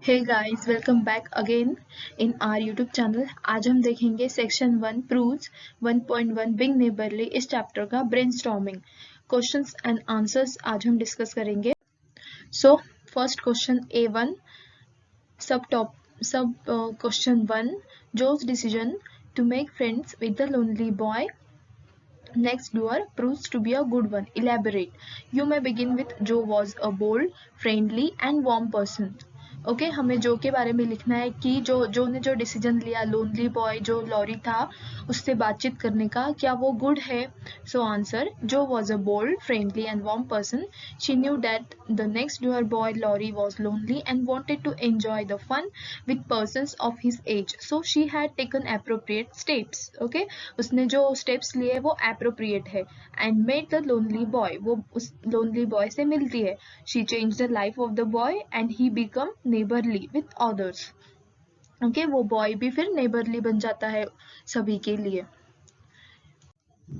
Hey guys, welcome back again in our YouTube channel. आज हम देखेंगे सेक्शन 1 प्रूव्स 1.1 बिग नेबरली इस chapter का ब्रेनस्टॉर्मिंग क्वेश्चंस एंड आंसर्स आज हम डिस्कस करेंगे। So first question A1 sub question 1 Jo's decision to make friends with the lonely boy next door proves to be a good one. Elaborate. You may begin with Joe was a bold, friendly and warm person. Okay हमें जो के बारे में लिखना है कि जो ने जो डिसीजन लिया लोनली बॉय जो लॉरी था उससे बातचीत करने का, क्या वो गुड है? So answer, Jo was a bold friendly and warm person. She knew that the next door boy Laurie was lonely and wanted to enjoy the fun with persons of his age, so she had taken appropriate steps. Okay, उसने जो steps लिए वो appropriate है. And made the lonely boy, वो उस lonely boy से मिलती है. She change the life of the boy and he become neighbourly with others. Okay, वो बॉय भी फिर नेबरली बन जाता है सभी के लिए.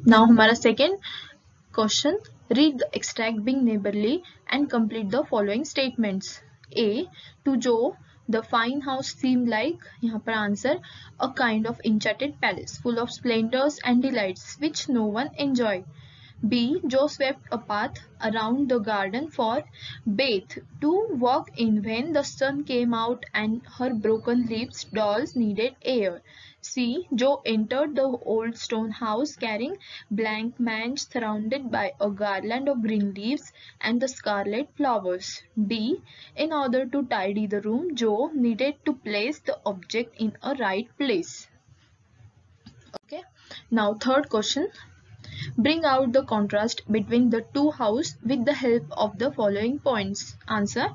नाउ हमारा second question, read the extract being neighbourly and complete the following statements. A, to Jo the fine house seemed like, यहाँ पर answer, a kind of enchanted palace full of splendors and delights which no one enjoyed. B, Joe swept a path around the garden for Beth to walk in when the sun came out and her broken lips dolls needed air. C, Joe entered the old stone house carrying blank mange surrounded by a garland of green leaves and the scarlet flowers. D, in order to tidy the room, Joe needed to place the object in a right place. Okay, now third question. Bring out the contrast between the two houses with the help of the following points. Answer,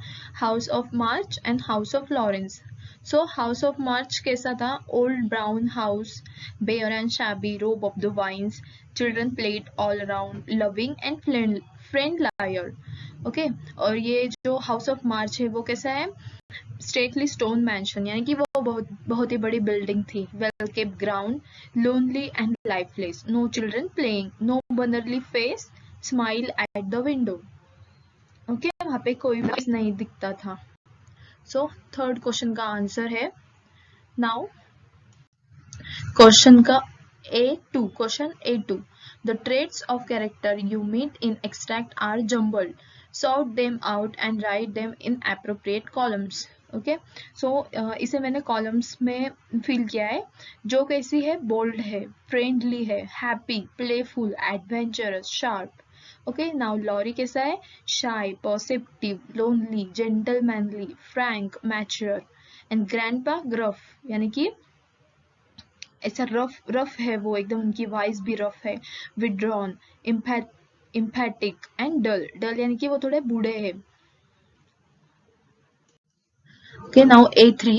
House of March and House of Lawrence. So House of March कैसा था? Old brown house, bare and shabby, robe of the vines, children played all around, loving and friendlier. Okay, और ये जो House of March है वो कैसा है? Stately stone mention, यानी कि वो बहुत ही बड़ी बिल्डिंग थी. Well kept ground, lonely and lifeless, no children playing, no motherly face smile at the window. Okay, वहां पे कोई भी नहीं दिखता था. सो थर्ड क्वेश्चन का आंसर है. Now question A2. The traits of character you meet in extract are jumbled. Sort them out and write them in appropriate columns. Okay, so इसे मैंने कॉलम्स में फिल किया है. जो कैसी है? बोल्ड है, फ्रेंडली है, happy, playful, adventurous, sharp. Okay, now Laurie कैसा है? Shy, perceptive, lonely, gentlemanly, frank, mature. And grandpa gruff, यानी कि ऐसा रफ है वो एकदम, उनकी वॉइस भी रफ है. विड्रॉन, इम्पैटिक एंड डल यानी कि वो थोड़े बूढ़े हैं. Okay, now A3,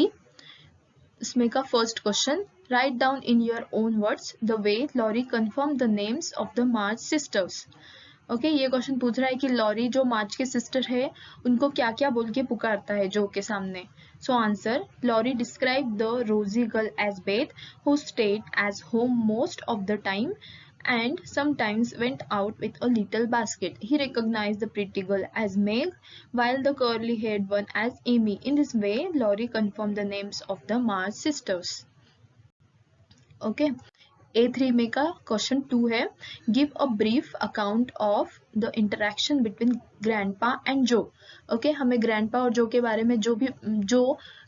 इसमें का first question, write down in your own words the way Laurie confirm the names of the March sisters. Okay, ये क्वेश्चन पूछ रहा है कि लॉरी जो मार्च के सिस्टर है उनको क्या क्या बोल के पुकारता है जो के सामने. So answer, Laurie describe the rosy girl as Beth who stayed at home most of the time and sometimes went out with a little basket. He recognized the pretty girl as Meg, while the curly-haired one as Amy. In this way, Laurie confirmed the names of the March sisters. Okay. A3 में का question 2 है, give a brief account of the interaction between grandpa and जो. Okay, हमें grandpa और जो के बारे में जो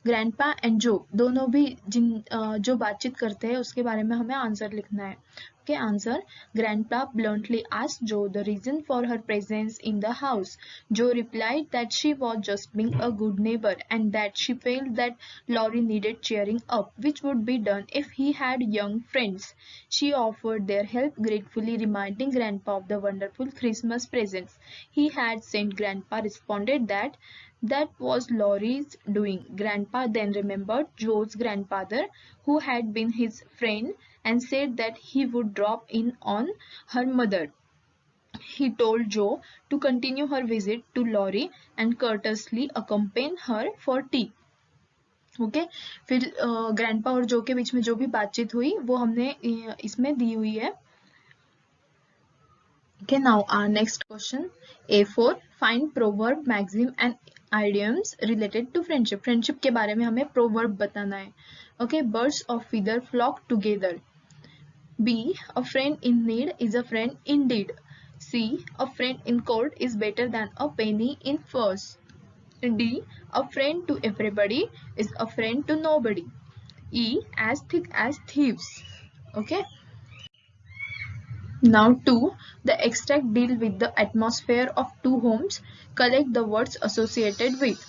ग्रैंडपा एंड जो दोनों भी जो बातचीत करते हैं उसके बारे में हमें आंसर लिखना है. Okay, answer, Grandpa bluntly asked Joe the reason for her presence in the house. Joe replied that she was just being a good neighbor and that she felt that Laurie needed cheering up, which would be done if he had young friends. She offered their help gratefully, reminding Grandpa of the wonderful Christmas presents he had sent. Grandpa responded that was Laurie's doing. Grandpa then remembered Joe's grandfather, who had been his friend, and said that he would drop in on her mother. He told Joe to continue her visit to Laurie and courteously accompany her for tea. Okay, फिर grandpa और जो के बीच में जो भी बातचीत हुई वो हमने इसमें दी हुई है. Okay, now our next question, A4, find proverb, maxim and idioms related to friendship. Friendship के बारे में हमें proverb बताना है. Okay, birds of feather flock together. B, a friend in need is a friend indeed. C, a friend in court is better than a penny in purse. D, a friend to everybody is a friend to nobody. E, as thick as thieves. Okay. Now 2. The extract deal with the atmosphere of two homes. Collect the words associated with.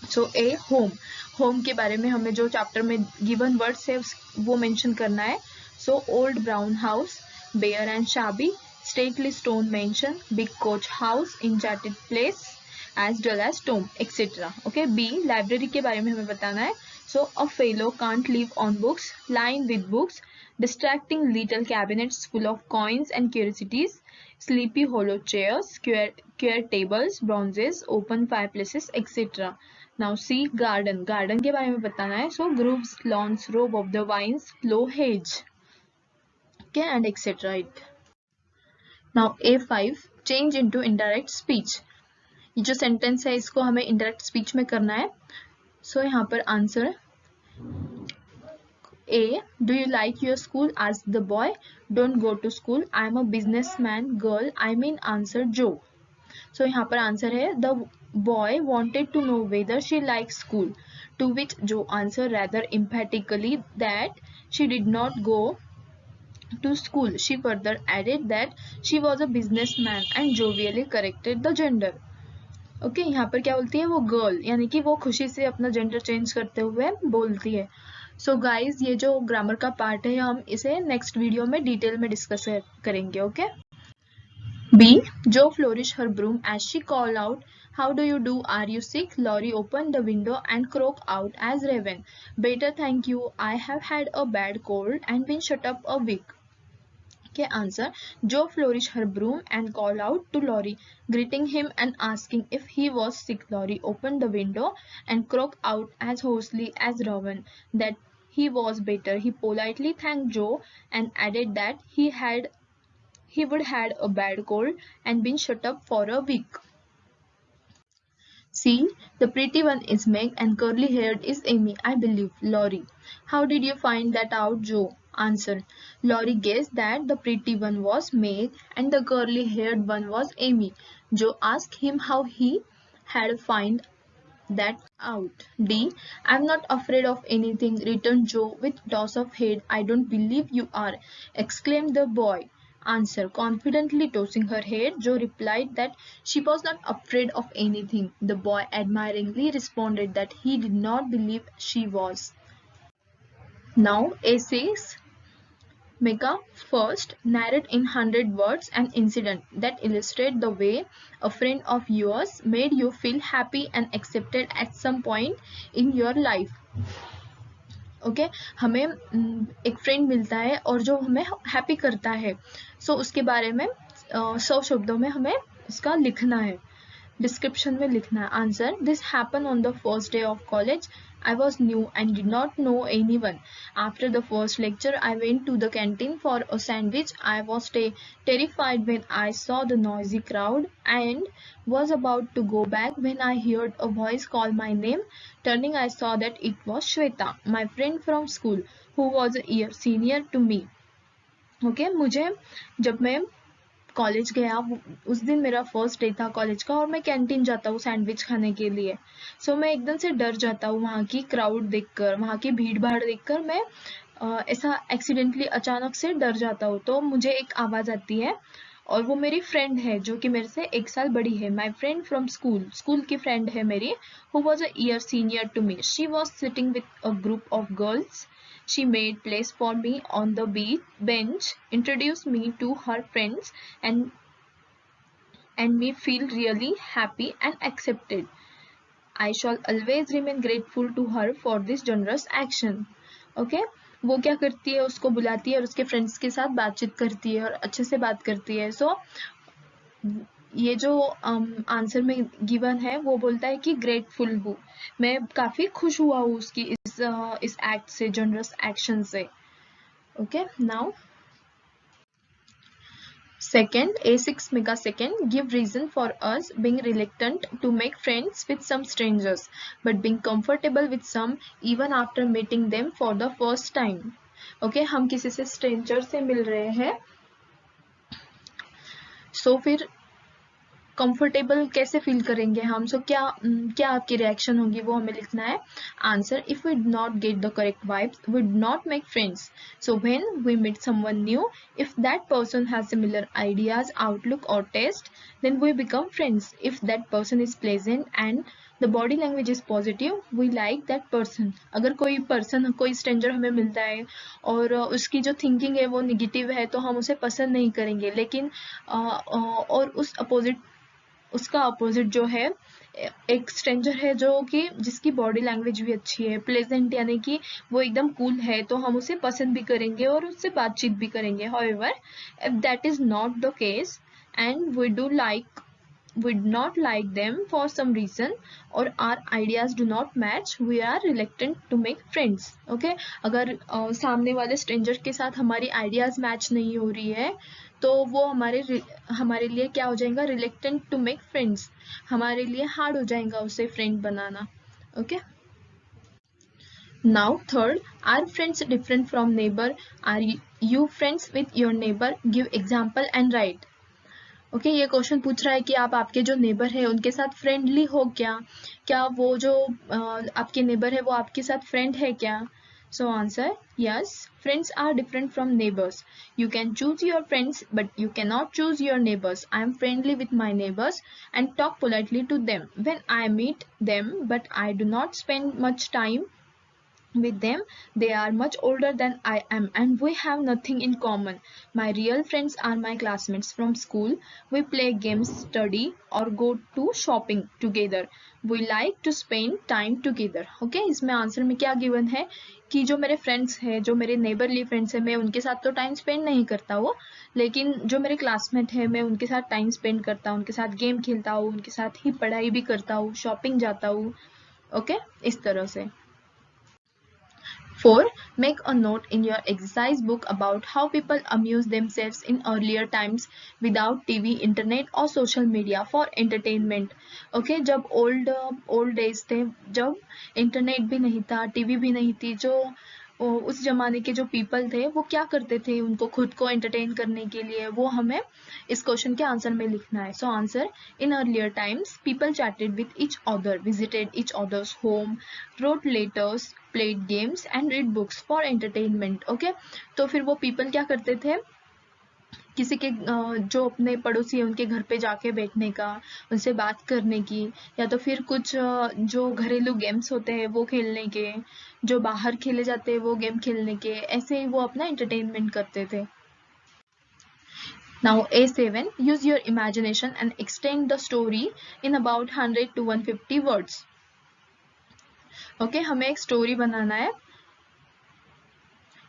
So A, home. Home के बारे में हमें जो chapter में given words है वो mention करना है. So old brown house, bare and shabby, stately stone mansion, big coach house, enchanted place, as dull as tomb, etc. Okay. B, library के बारे में हमें बताना है. So a fellow can't live on books, lined with books, distracting little cabinets full of coins and curiosities, sleepy hollow chairs, queer tables, bronzes, open fireplaces, etc. Now C, garden. Garden के बारे में बताना है. So groves, lawns, robe of the vines, low hedge. Okay, and etc. Now A5, change into indirect speech. ये जो sentence है इसको हमें indirect speech में करना है. So यहाँ पर answer A, do you like your school? Asked the boy. Don't go to school. I am a businessman girl. I mean answer Joe. So यहाँ पर आंसर है the boy wanted to know whether she liked school, to which Joe answered rather emphatically that she did not go to school. She further added that she was a businessman and jovially corrected the gender. Okay यहाँ पर क्या बोलती है वो girl, यानी कि वो खुशी से अपना जेंडर चेंज करते हुए बोलती है. सो गाइज ये जो ग्रामर का पार्ट है हम इसे नेक्स्ट वीडियो में डिटेल में डिस्कस करेंगे. Okay. B, Joe flourished her broom as she called out, how do you do? Are you sick? Laurie opened the window and croaked out as Raven, better thank you. I have had a bad cold and been shut up a week. Okay, answer. Joe flourished her broom and called out to Laurie, greeting him and asking if he was sick. Laurie opened the window and croaked out as hoarsely as Raven that he was better. He politely thanked Joe and added that he would had a bad cold and been shut up for a week. C, the pretty one is Meg and curly haired is Amy, I believe. Laurie, how did you find that out, Joe? Answer. Laurie guessed that the pretty one was Meg and the curly haired one was Amy. Joe asked him how he had found that out. D, I'm not afraid of anything, returned Joe with toss of head. I don't believe you are, exclaimed the boy. Answer. Confidently tossing her head, Joe replied that she was not afraid of anything. The boy admiringly responded that he did not believe she was. Now A6, Mega, first narrate in 100 words an incident that illustrate the way a friend of yours made you feel happy and accepted at some point in your life. Okay हमें एक friend मिलता है और जो हमें happy करता है. सो उसके बारे में 100 शब्दों में हमें इसका लिखना है, डिस्क्रिप्शन में लिखना है. Answer. This happen on the first day of college. I was new and did not know anyone. After the first lecture, I went to the canteen for a sandwich. I was terrified when I saw the noisy crowd and was about to go back when I heard a voice call my name. Turning, I saw that it was Shweta, my friend from school, who was a year senior to me. Okay, मुझे जब मैं college गया उस दिन मेरा first day था college का और मैं कैंटीन जाता हूँ सैंडविच खाने के लिए. सो मैं एकदम से डर जाता हूँ वहाँ की क्राउड देखकर, वहाँ की भीड़ भाड़ देखकर मैं ऐसा एक्सीडेंटली अचानक से डर जाता हूँ. तो मुझे एक आवाज़ आती है और वो मेरी फ्रेंड है जो कि मेरे से 1 साल बड़ी है. माई फ्रेंड फ्रॉम स्कूल की फ्रेंड है मेरी, who was a year senior to me. She was sitting with a group of girls. She made place for me on the bench, introduced me to her friends, and me feel really happy and accepted. I shall always remain grateful to her for this generous action. Okay? वो क्या करती है, उसको बुलाती है और उसके friends के साथ बातचीत करती है और अच्छे से बात करती है. सो ये जो आंसर में गिवन है वो बोलता है कि ग्रेटफुल हूँ, मैं काफ़ी खुश हुआ हूँ उसकी इस एक्ट से, जनरस एक्शन से. Okay. Now Second, a 6 megasecond give reason for us being reluctant to make friends with some strangers, but being comfortable with some even after meeting them for the first time. Okay, हम किसी से stranger से मिल रहे हैं, so फिर comfortable कैसे feel करेंगे हम, सो क्या आपकी रिएक्शन होगी वो हमें लिखना है. Answer, if we not get the correct vibes we not make friends. So when we meet someone new, if that person has similar ideas, outlook और taste, then we become friends. If that person is pleasant and the body language is positive, we like that person. अगर कोई stranger हमें मिलता है और उसकी जो thinking है वो निगेटिव है तो हम उसे पसंद नहीं करेंगे, लेकिन और उसका अपोजिट जो है एक स्ट्रेंजर है जो कि जिसकी बॉडी लैंग्वेज भी अच्छी है, प्लेजेंट यानी कि वो एकदम कूल है, तो हम उसे पसंद भी करेंगे और उससे बातचीत भी करेंगे. However, if that is not the case and we do not like them for some reason or our ideas do not match, we are reluctant to make friends. Okay, अगर सामने वाले स्ट्रेंजर के साथ हमारी आइडियाज मैच नहीं हो रही है तो वो हमारे लिए क्या हो जाएगा, रिलेक्टेंट टू मेक फ्रेंड्स. हमारे लिए हार्ड हो जाएगा उसे फ्रेंड बनाना. Okay, now third, are friends different from neighbour? Are you friends with your neighbour? Give example and write. Okay, ये क्वेश्चन पूछ रहा है कि आप आपके जो नेबर है उनके साथ फ्रेंडली हो क्या वो जो आपके नेबर है वो आपके साथ फ्रेंड है क्या? So answer, yes, friends are different from neighbors. You can choose your friends, but you cannot choose your neighbors. I am friendly with my neighbors and talk politely to them when I meet them, but I do not spend much time with them. They are much older than I am and we have nothing in common. My real friends are my classmates from school. We play games, study or go to shopping together. We like to spend time together. Okay, इसमें answer में क्या given है कि जो मेरे friends हैं, जो मेरे नेबरली फ्रेंड्स हैं, मैं उनके साथ तो टाइम स्पेंड नहीं करता हूँ, लेकिन जो मेरे क्लासमेट है मैं उनके साथ टाइम स्पेंड करता हूँ, उनके साथ गेम खेलता हूँ, उनके साथ ही पढ़ाई भी करता हूँ, शॉपिंग जाता हूँ. ओके, इस तरह से. 4. Make a note in your exercise book about how people amuse themselves in earlier times without TV, internet or social media for entertainment. Okay, जब old days थे, जब इंटरनेट भी नहीं था, टीवी भी नहीं थी, जो उस जमाने के जो पीपल थे वो क्या करते थे उनको खुद को एंटरटेन करने के लिए, वो हमें इस क्वेश्चन के आंसर में लिखना है. So answer, in earlier times people chatted with each other, visited each others home, wrote letters, played games and read books for entertainment. Okay, तो फिर वो पीपल क्या करते थे, किसी के जो अपने पड़ोसी है उनके घर पे जाके बैठने का, उनसे बात करने की, या तो फिर कुछ जो घरेलू गेम्स होते हैं वो खेलने के, जो बाहर खेले जाते हैं वो गेम खेलने के, ऐसे ही वो अपना एंटरटेनमेंट करते थे. Now A7, use your imagination and extend the story in about 100 to 150 words. Okay, हमें एक स्टोरी बनाना है.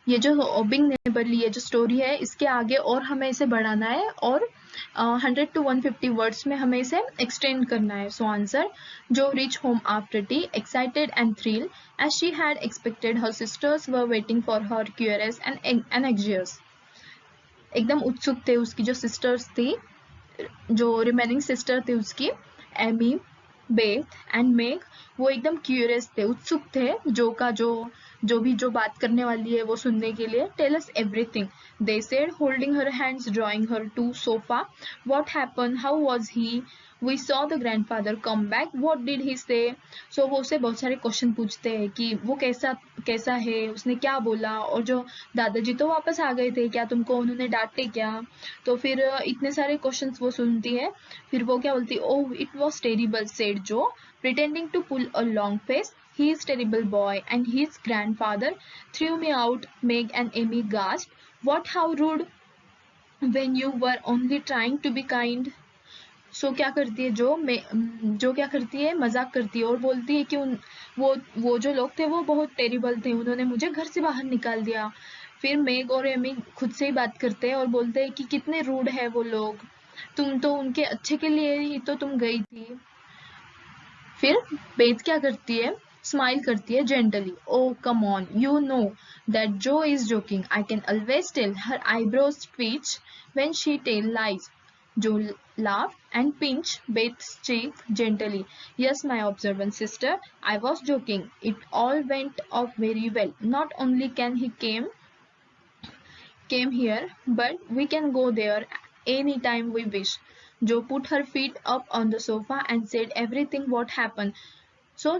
ये जो बिंग नेबरली ये जो स्टोरी है इसके आगे और हमें इसे बढ़ाना है और 100 to 150 वर्ड्स में हमें इसे एक्सटेंड करना है. So answer, Jo reach home after tea, excited and thrill as she had expected, her sisters were waiting for her, curious and anxious. एकदम उत्सुक थे, उसकी जो सिस्टर्स थी, जो रिमेनिंग सिस्टर थी उसकी, एमी, बेथ एंड मेग, वो एकदम क्यूरियस थे, उत्सुक थे जो बात करने वाली है वो सुनने के लिए. Tell us everything, they said, holding her hands, drawing her to sofa. What happen, how was he, we saw the grandfather come back, what did he say. So वो उससे बहुत सारे क्वेश्चन पूछते हैं कि वो कैसा है, उसने क्या बोला, और जो दादाजी तो वापस आ गए थे क्या, तुमको उन्होंने डांटे क्या. तो फिर इतने सारे क्वेश्चंस वो सुनती है. फिर वो क्या बोलती, oh it was terrible, said जो, pretending to pull a long face. He is terrible boy and his grandfather threw me out. Meg and Amy gasped. What, how rude, when you were only trying to be kind. सो क्या करती है जो क्या करती है, मजाक करती है और बोलती है कि वो जो लोग थे वो बहुत टेरिबल थे, उन्होंने मुझे घर से बाहर निकाल दिया. फिर मेग और एमी खुद से ही बात करते हैं और बोलते हैं कि कितने रूड है वो लोग, तुम तो उनके अच्छे के लिए ही तो तुम गई थी. फिर बेथ क्या करती है, स्माइल करती है gently. Oh come on, you know that Joe is joking. I can always tell. Her eyebrows twitch when she tell lies. Joe laughed and pinched Beth's cheek gently. Yes, my observant sister, I was joking. It all went off very well. Not only can he came here, but we can go there anytime we wish. Joe put her feet up on the sofa and said everything what happened. So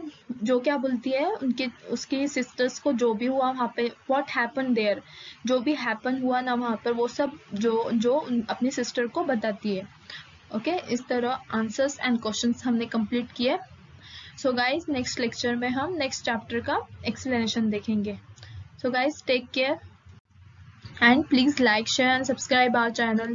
जो क्या बोलती है उनके उसकी sisters को जो भी हुआ वहाँ पे what happened there, जो भी happen हुआ ना वहाँ पर वो सब जो जो अपनी सिस्टर को बताती है. ओके इस तरह आंसर्स एंड क्वेश्चंस हमने कंप्लीट किए. सो गाइस नेक्स्ट लेक्चर में हम नेक्स्ट चैप्टर का एक्सप्लेनेशन देखेंगे. So guys take care and please like, share and subscribe our channel.